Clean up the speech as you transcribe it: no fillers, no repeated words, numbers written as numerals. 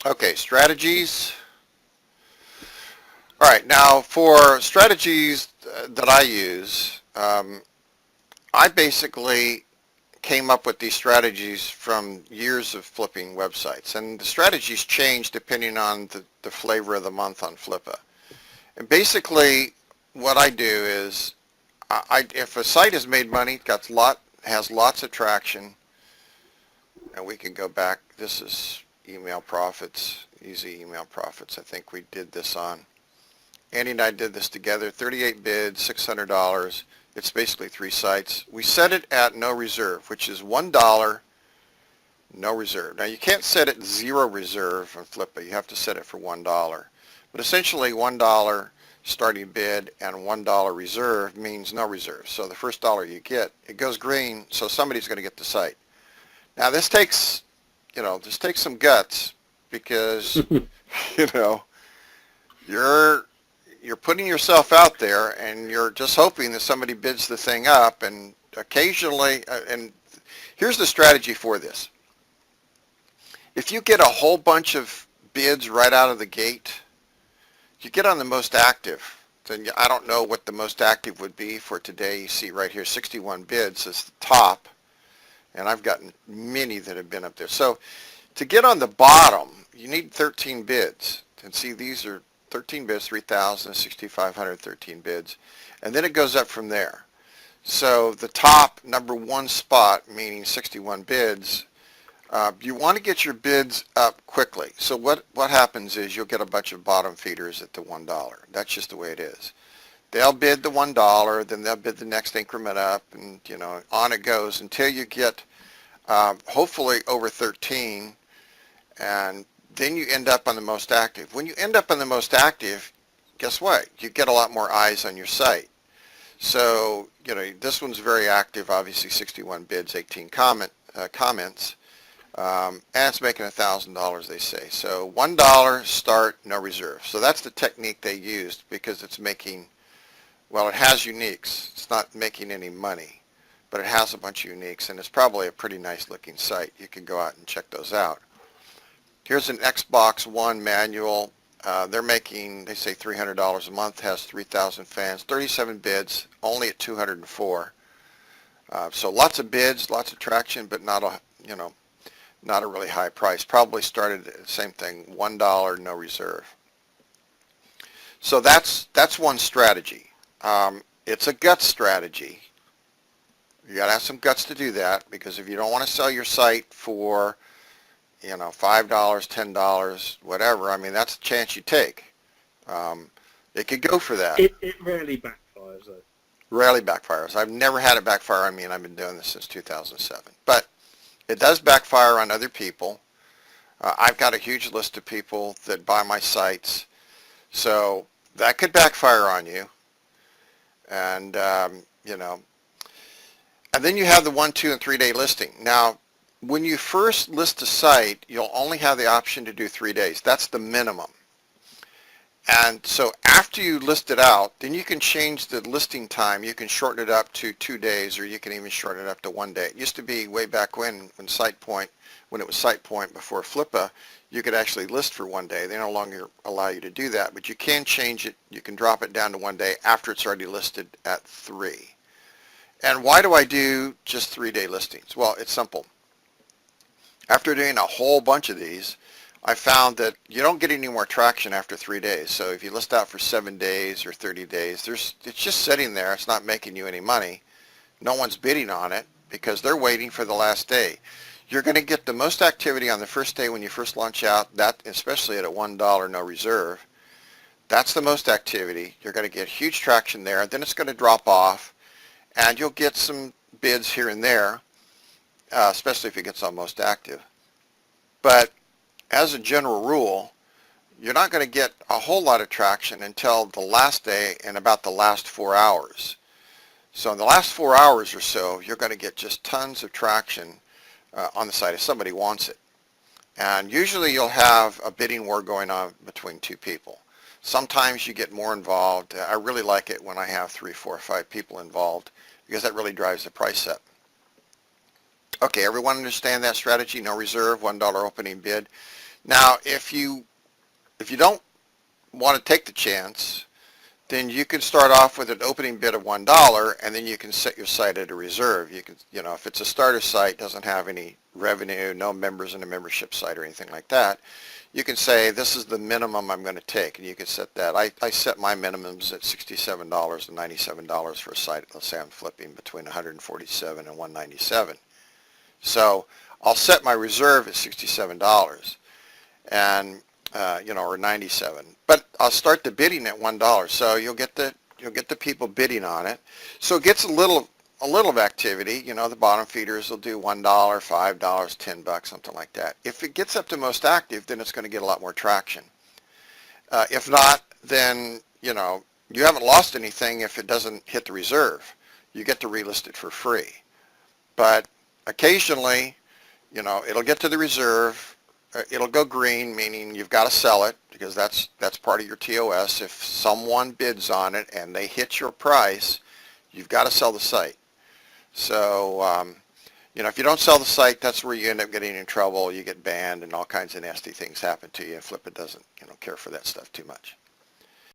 Okay, strategies. All right, now for strategies that I use, I basically came up with these strategies from years of flipping websites, and the strategies change depending on the flavor of the month on Flippa. And basically, what I do is, if a site has made money, has lots of traction, and we can go back. This is email profits, easy email profits. I think we did this on. Andy and I did this together. 38 bids, $600. It's basically 3 sites. We set it at no reserve, which is $1, no reserve. Now you can't set it 0 reserve on Flippa. You have to set it for $1. But essentially $1 starting bid and $1 reserve means no reserve. So the first dollar you get, it goes green, so somebody's going to get the site. Now this takes some guts because, you know, you're you're putting yourself out there and you're just hoping that somebody bids the thing up, and occasionally, and here's the strategy for this. If you get a whole bunch of bids right out of the gate, you get on the most active. Then I don't know what the most active would be for today. You see right here, 61 bids is the top, and I've gotten many that have been up there. So to get on the bottom, you need 13 bids. And see, these are 13 bids, 3,000, 6,500, 13 bids. And then it goes up from there. So the top number one spot, meaning 61 bids, you want to get your bids up quickly. So what happens is you'll get a bunch of bottom feeders at the $1. That's just the way it is. They'll bid the $1, then they'll bid the next increment up, and on it goes until you get hopefully over 13, and then you end up on the most active. When you end up on the most active, guess what? You get a lot more eyes on your site. So this one's very active. Obviously, 61 bids, 18 comments. And it's making $1,000, they say. So $1 start, no reserve. So that's the technique they used because it's making, well, it has uniques. It's not making any money, but it has a bunch of uniques, and it's probably a pretty nice looking site. You can go out and check those out. Here's an Xbox One manual. They're making, they say $300 a month, has 3,000 fans, 37 bids, only at 204. So lots of bids, lots of traction, but not a really high price. Probably started at the same thing, $1, no reserve. So that's one strategy. It's a gut strategy. You got to have some guts to do that, because if you don't want to sell your site for $5, $10, whatever, I mean, that's a chance you take. It could go for that. It rarely backfires, though. Rarely backfires. I've never had it backfire on me, and I've been doing this since 2007. But it does backfire on other people. I've got a huge list of people that buy my sites, so that could backfire on you. And, and then you have the 1, 2, and 3 day listing. Now, when you first list a site, you'll only have the option to do 3 days. That's the minimum. And so after you list it out, then you can change the listing time. You can shorten it up to 2 days, or you can even shorten it up to 1 day. It used to be way back when it was SitePoint before Flippa, you could actually list for 1 day. They no longer allow you to do that, but you can change it. You can drop it down to 1 day after it's already listed at 3. And why do I do just 3-day listings? Well, it's simple. After doing a whole bunch of these, I found that you don't get any more traction after 3 days. So if you list out for 7 days or 30 days, it's just sitting there. It's not making you any money. No one's bidding on it because they're waiting for the last day. You're going to get the most activity on the first day when you first launch out, that especially at a $1 no reserve. That's the most activity. You're going to get huge traction there. Then it's going to drop off, and you'll get some bids here and there, especially if it gets on most active. But as a general rule, you're not going to get a whole lot of traction until the last day and about the last 4 hours. So in the last 4 hours or so, you're going to get just tons of traction on the site if somebody wants it. And usually you'll have a bidding war going on between 2 people. Sometimes you get more involved. I really like it when I have 3, 4, 5 people involved, because that really drives the price up. Okay, everyone understand that strategy? No reserve, $1 opening bid. Now, if you don't want to take the chance, then you can start off with an opening bid of $1, and then you can set your site at a reserve. You can, if it's a starter site, doesn't have any revenue, no members in a membership site or anything like that, you can say this is the minimum I'm going to take, and you can set that. I set my minimums at $67 and $97 for a site. Let's say I'm flipping between 147 and 197. So I'll set my reserve at $67 and or 97. But I'll start the bidding at $1. So you'll get the people bidding on it. So it gets a little of activity. The bottom feeders will do $1, $5, $10, something like that. If it gets up to most active, then it's going to get a lot more traction. If not, then you haven't lost anything if it doesn't hit the reserve. You get to relist it for free. But occasionally, it'll get to the reserve. It'll go green, meaning you've got to sell it, because that's part of your TOS. If someone bids on it and they hit your price, you've got to sell the site. So, if you don't sell the site, that's where you end up getting in trouble. You get banned and all kinds of nasty things happen to you. And Flipit doesn't, care for that stuff too much.